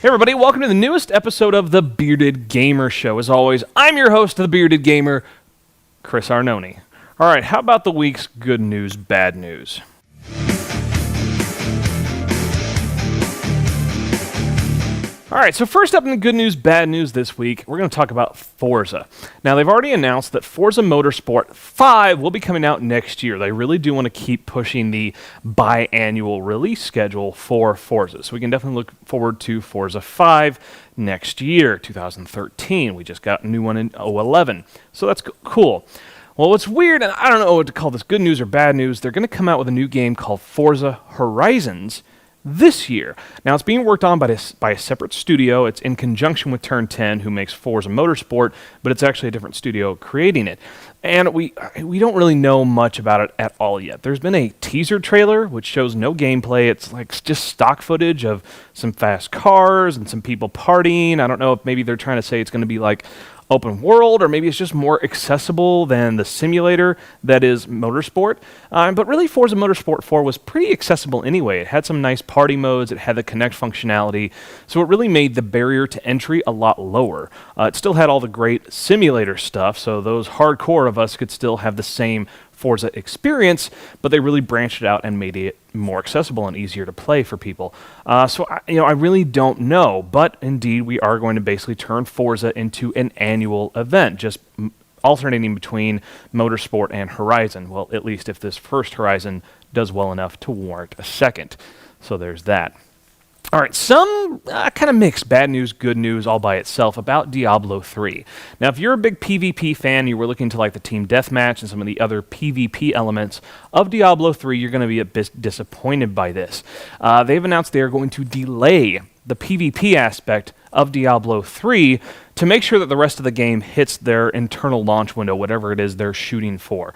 everybody, welcome to the newest episode of The Bearded Gamer Show. As always, I'm your host, The Bearded Gamer, Chris Arnone. All right, how about the week's good news, bad news? All right, so first up in the good news, bad news this week, we're going to talk about Forza. Now, they've already announced that Forza Motorsport 5 will be coming out next year. They really do want to keep pushing the biannual release schedule for Forza. So we can definitely look forward to Forza 5 next year, 2013. We just got a new one in 2011. So that's cool. Well, what's weird, and I don't know what to call this, good news or bad news, they're going to come out with a new game called Forza Horizons this year. Now, it's being worked on by a separate studio. It's in conjunction with Turn 10, who makes Forza Motorsport, but it's actually a different studio creating it. And we don't really know much about it at all yet. There's been a teaser trailer, which shows no gameplay. It's like just stock footage of some fast cars and some people partying. I don't know if maybe they're trying to say it's going to be like open world, or maybe it's just more accessible than the simulator that is Motorsport. But really, Forza Motorsport 4 was pretty accessible anyway. It had some nice party modes, it had the Connect functionality, so it really made the barrier to entry a lot lower. It still had all the great simulator stuff, so those hardcore of us could still have the same Forza experience, but they really branched it out and made it more accessible and easier to play for people. So I really don't know, but indeed we are going to basically turn Forza into an annual event, just alternating between Motorsport and Horizon. Well, at least if this first Horizon does well enough to warrant a second. So there's that. All right, some kind of mixed bad news, good news all by itself about Diablo 3. Now, if you're a big PvP fan, you were looking to like the team deathmatch and some of the other PvP elements of Diablo 3, you're going to be a bit disappointed by this. They've announced they are going to delay the PvP aspect of Diablo 3 to make sure that the rest of the game hits their internal launch window, whatever it is they're shooting for.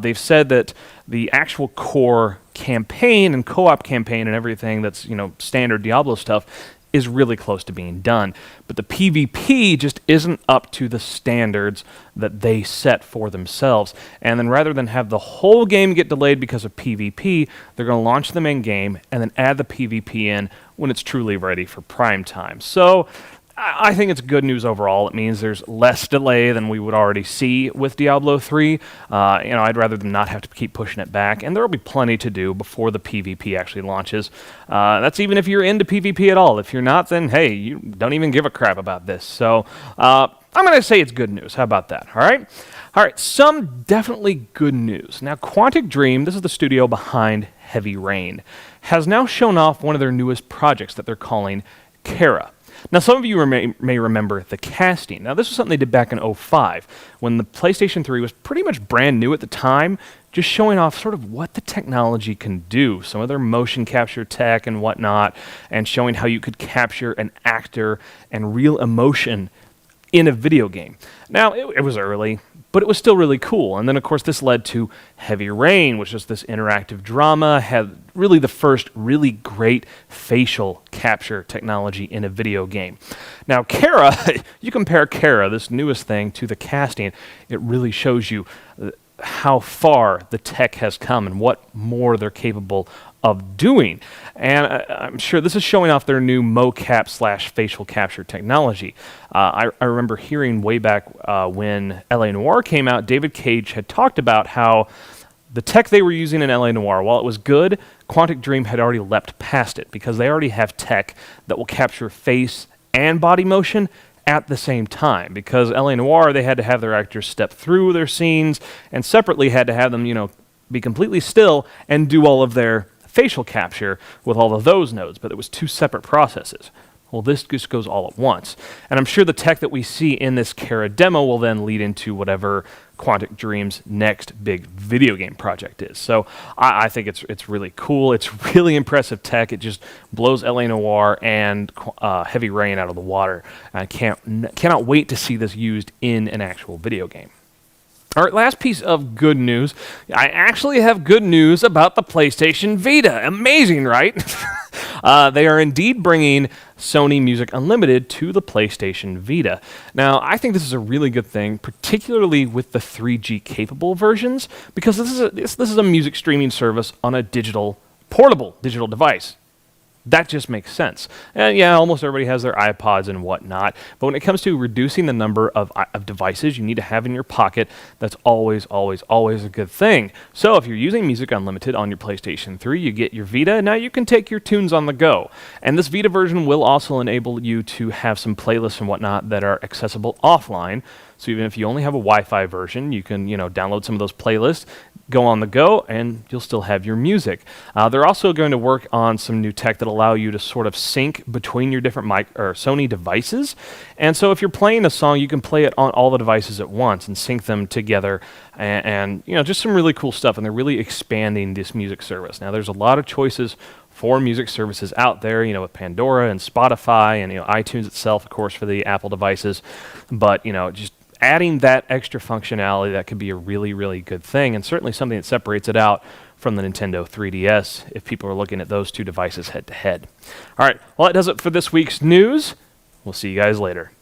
They've said that the actual core campaign and co-op campaign and everything that's, standard Diablo stuff is really close to being done. But the PvP just isn't up to the standards that they set for themselves. And then rather than have the whole game get delayed because of PvP, they're going to launch the main game and then add the PvP in when it's truly ready for prime time. So I think it's good news overall. It means there's less delay than we would already see with Diablo 3. I'd rather them not have to keep pushing it back, and there will be plenty to do before the PvP actually launches. That's even if you're into PvP at all. If you're not, then hey, you don't even give a crap about this. So I'm going to say it's good news. How about that? All right, some definitely good news. Now, Quantic Dream, this is the studio behind Heavy Rain, has now shown off one of their newest projects that they're calling Kara. Now, some of you may remember the casting. Now, this was something they did back in 2005, when the PlayStation 3 was pretty much brand new at the time, just showing off sort of what the technology can do, some of their motion capture tech and whatnot, and showing how you could capture an actor and real emotion in a video game. Now, it was early, but it was still really cool. And then, of course, this led to Heavy Rain, which was this interactive drama, had really the first really great facial capture technology in a video game. Now, Kara, you compare Kara, this newest thing, to the casting, it really shows you how far the tech has come and what more they're capable of doing. And I'm sure this is showing off their new mocap / facial capture technology. I remember hearing way back when L.A. Noire came out, David Cage had talked about how the tech they were using in L.A. Noire, while it was good, Quantic Dream had already leapt past it because they already have tech that will capture face and body motion at the same time. Because L.A. Noire, they had to have their actors step through their scenes and separately had to have them, be completely still and do all of their facial capture with all of those nodes, but it was two separate processes. Well, this just goes all at once. And I'm sure the tech that we see in this Kara demo will then lead into whatever Quantic Dream's next big video game project is. So I think it's really cool. It's really impressive tech. It just blows L.A. Noire and Heavy Rain out of the water. I cannot wait to see this used in an actual video game. All right, last piece of good news. I actually have good news about the PlayStation Vita. Amazing, right? They are indeed bringing Sony Music Unlimited to the PlayStation Vita. Now, I think this is a really good thing, particularly with the 3G capable versions, because this is a music streaming service on a portable digital device. That just makes sense. And yeah, almost everybody has their iPods and whatnot. But when it comes to reducing the number of devices you need to have in your pocket, that's always, always, always a good thing. So if you're using Music Unlimited on your PlayStation 3, you get your Vita, now you can take your tunes on the go. And this Vita version will also enable you to have some playlists and whatnot that are accessible offline. So even if you only have a Wi-Fi version, you can, download some of those playlists, go on the go, and you'll still have your music. They're also going to work on some new tech that allow you to sort of sync between your different Sony devices. And so if you're playing a song, you can play it on all the devices at once and sync them together. And just some really cool stuff. And they're really expanding this music service. Now, there's a lot of choices for music services out there, with Pandora and Spotify and iTunes itself, of course, for the Apple devices. But just adding that extra functionality, that could be a really, really good thing, and certainly something that separates it out from the Nintendo 3DS if people are looking at those two devices head to head. All right, well, that does it for this week's news. We'll see you guys later.